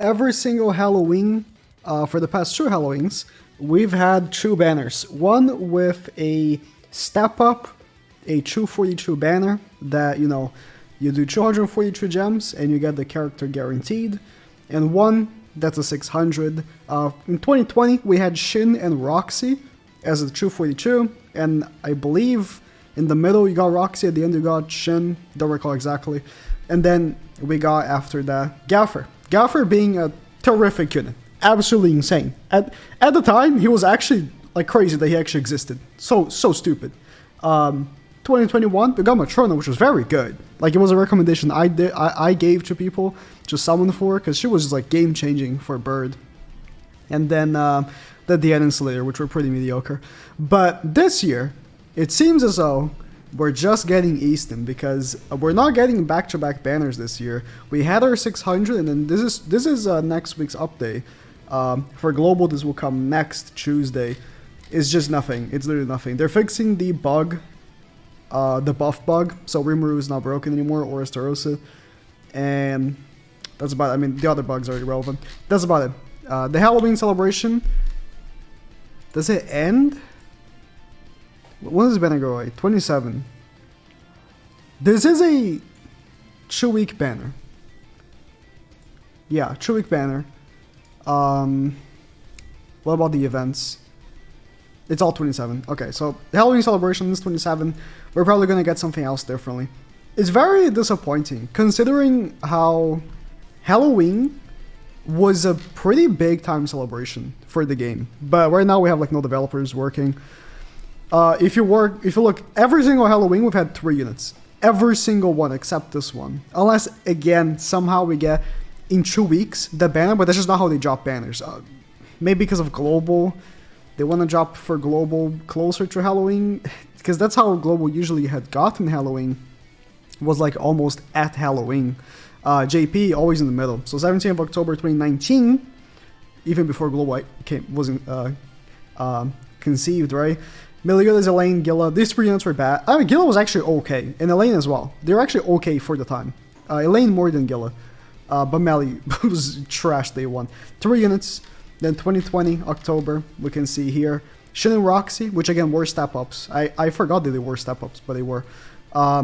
every single Halloween, for the past two Halloweens, we've had two banners. One with a step up, a 242 banner that, you do 242 gems and you get the character guaranteed. And one that's a 600. In 2020, we had Shin and Roxy as a 242. And I believe in the middle you got Roxy, at the end you got Shin, don't recall exactly. And then we got after that Gaffer. Gaffer being a terrific unit. Absolutely insane. At the time, he was actually like crazy that he actually existed. So stupid. 2021, we got Matrona, which was very good. Like, it was a recommendation I gave to people to summon for, because she was just like game changing for Bird. And then the Dead Slayer, which were pretty mediocre. But this year, it seems as though we're just getting Easton, because we're not getting back-to-back banners this year. We had our 600, and then this is next week's update. For Global, this will come next Tuesday. It's just nothing. It's literally nothing. They're fixing the bug, the buff bug, so Rimuru is not broken anymore, or Estarossa. And that's about it. I mean, the other bugs are irrelevant. That's about it. The Halloween celebration, does it end? When does the banner go away? 27. This is a 2-week banner. Yeah, 2-week banner. What about the events? It's all 27. Okay, so the Halloween celebration is 27. We're probably going to get something else differently. It's very disappointing, considering how Halloween was a pretty big time celebration for the game. But right now we have like no developers working. If you look, every single Halloween we've had 3 units. Every single one except this one. Unless, again, somehow we get in 2 weeks the banner, but that's just not how they drop banners. Maybe because of Global. They want to drop for Global closer to Halloween, because that's how Global usually had gotten Halloween, was like almost at Halloween. JP always in the middle. So 17th of October 2019, even before Global wasn't conceived, right? Meliodas, Elaine, Gilla, these 3 units were bad. I mean, Gilla was actually okay, and Elaine as well. They were actually okay for the time. Elaine more than Gilla, but Melly was trash day 1. 3 units. Then 2020, October, we can see here. Shin and Roxy, which again were step-ups. I forgot that they were step-ups, but they were. I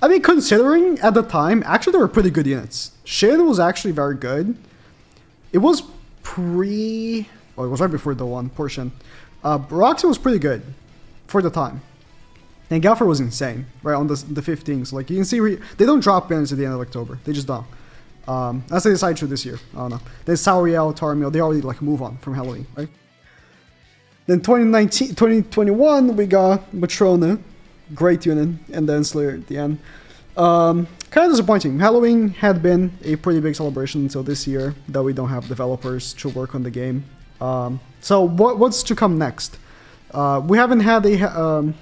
mean, considering at the time, actually they were pretty good units. Shin was actually very good. It was it was right before the one portion. Roxy was pretty good for the time. And Gaffer was insane, right, on the 15th. So like, you can see, they don't drop banners at the end of October. They just don't. As they decide to this year. I don't know. Then Sauriel, Tarmiel, they already like move on from Halloween, right? Then 2021, we got Matrona, great unit, and then Slayer at the end. Kind of disappointing. Halloween had been a pretty big celebration until this year that we don't have developers to work on the game. So what's to come next? We haven't had a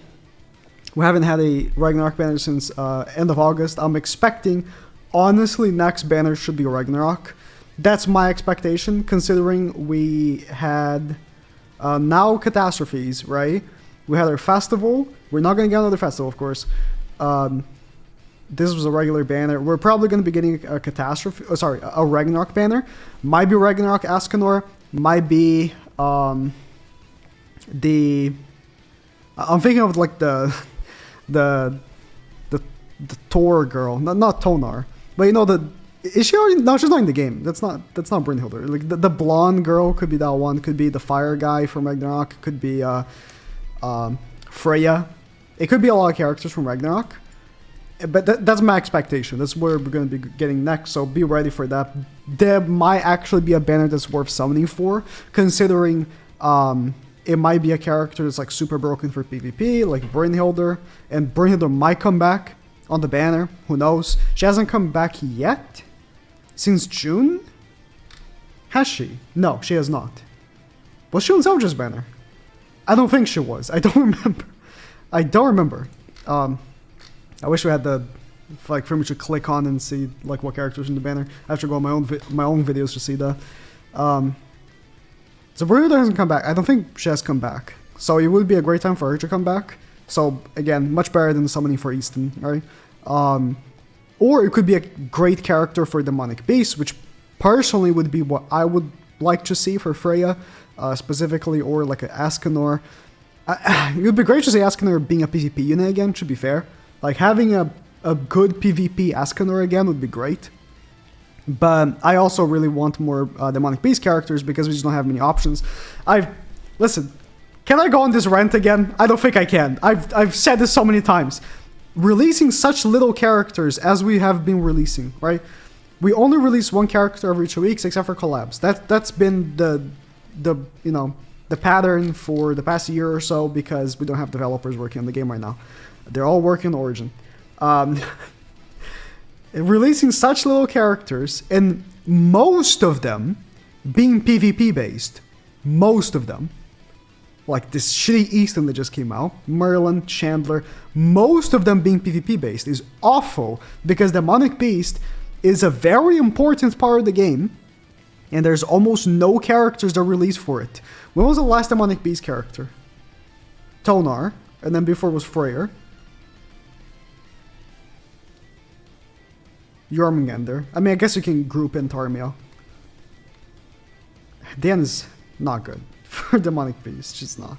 Ragnarok banner since end of August. I'm expecting, honestly, next banner should be Ragnarok. That's my expectation, considering we had now catastrophes, right? We had our festival. We're not going to get another festival, of course. This was a regular banner. We're probably going to be getting a catastrophe. Oh, sorry, a Ragnarok banner. Might be Ragnarok Ascanor. Might be I'm thinking of like the Thor girl, not Tonar, but you know is she already? No, she's not in the game. That's not Brynhilde. Like the blonde girl could be that one. Could be the fire guy from Ragnarok. Could be Freya. It could be a lot of characters from Ragnarok. But that's my expectation. That's where we're going to be getting next, so be ready for that. There might actually be a banner that's worth summoning for, considering it might be a character that's like super broken for PvP, like Brynhilde, and Brynhilde might come back on the banner. Who knows? She hasn't come back yet? Since June? Has she? No, she has not. Was she on Zelda's banner? I don't think she was. I don't remember. I wish we had the for me to click on and see like what characters in the banner. I have to go on my own videos to see that. So Brynhilde hasn't come back. I don't think she has come back. So it would be a great time for her to come back. So again, much better than summoning for Easton, right? Or it could be a great character for Demonic Beast, which personally would be what I would like to see for Freya, specifically, or like an Escanor. It would be great to see Escanor being a PvP unit again, to be fair. Like, having a good PvP Escanor again would be great. But I also really want more Demonic Beast characters because we just don't have many options. Listen, can I go on this rant again? I don't think I can. I've said this so many times. Releasing such little characters as we have been releasing, right? We only release one character every 2 weeks, except for collabs. That's been the pattern for the past year or so because we don't have developers working on the game right now. They're all working on Origin. Releasing such little characters, and most of them being PvP based. Most of them. Like this shitty Easton that just came out, Merlin, Chandler, most of them being PvP based is awful because Demonic Beast is a very important part of the game, and there's almost no characters that are released for it. When was the last Demonic Beast character? Tonar, and then before was Freyr. Jormungandr. I mean, I guess you can group in Tarmio. Dan is not good for Demonic Beast, just not.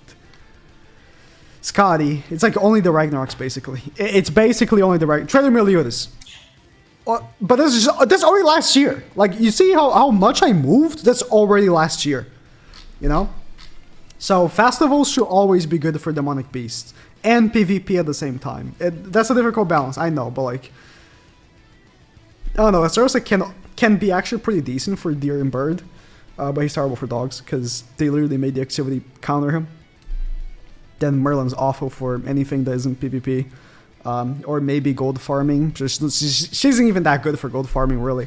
Scotty, it's like only the Ragnaroks basically. It's basically only the Ragnaroks. Trader Meliodas. But that's only last year. Like, you see how much I moved? That's already last year. You know? So, festivals should always be good for Demonic Beasts. And PvP at the same time. That's a difficult balance, I know, but like... I don't know, Astarosa can be actually pretty decent for Deer and Bird. But he's terrible for dogs, because they literally made the activity counter him. Then Merlin's awful for anything that isn't PvP. Or maybe gold farming. She isn't even that good for gold farming, really.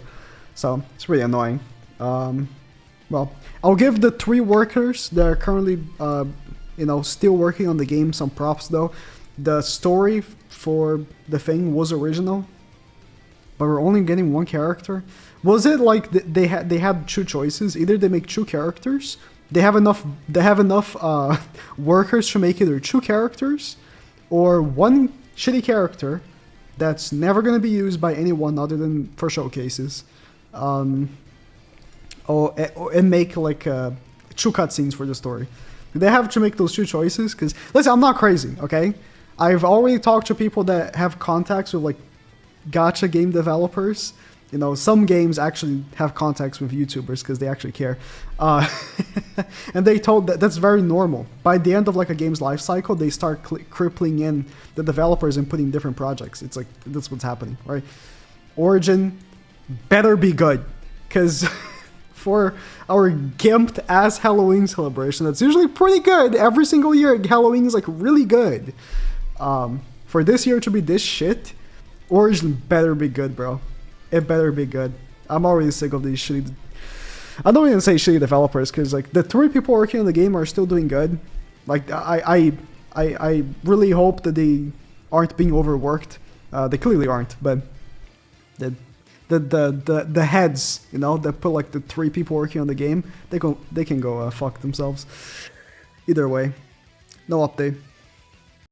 So, it's really annoying. Well, I'll give the 3 workers that are currently, still working on the game some props, though. The story for the thing was original, but we're only getting 1 character. Was it like they had 2 choices? Either they make 2 characters, they have enough workers to make either 2 characters, or 1 shitty character that's never going to be used by anyone other than for showcases. And make like 2 cutscenes for the story. They have to make those 2 choices because, listen, I'm not crazy, okay? I've already talked to people that have contacts with like gacha game developers. You know, some games actually have contacts with YouTubers because they actually care. And they told that's very normal. By the end of like a game's life cycle, they start crippling in the developers and putting different projects. It's like, that's what's happening, right? Origin better be good. Because for our gimped ass Halloween celebration, that's usually pretty good. Every single year, Halloween is like really good. For this year to be this shit, Origin better be good, bro. It better be good. I'm already sick of these shitty... I don't even say shitty developers, because like the 3 people working on the game are still doing good. Like I really hope that they aren't being overworked. They clearly aren't, but the heads, you know, that put like the 3 people working on the game, they can go fuck themselves. Either way, no update.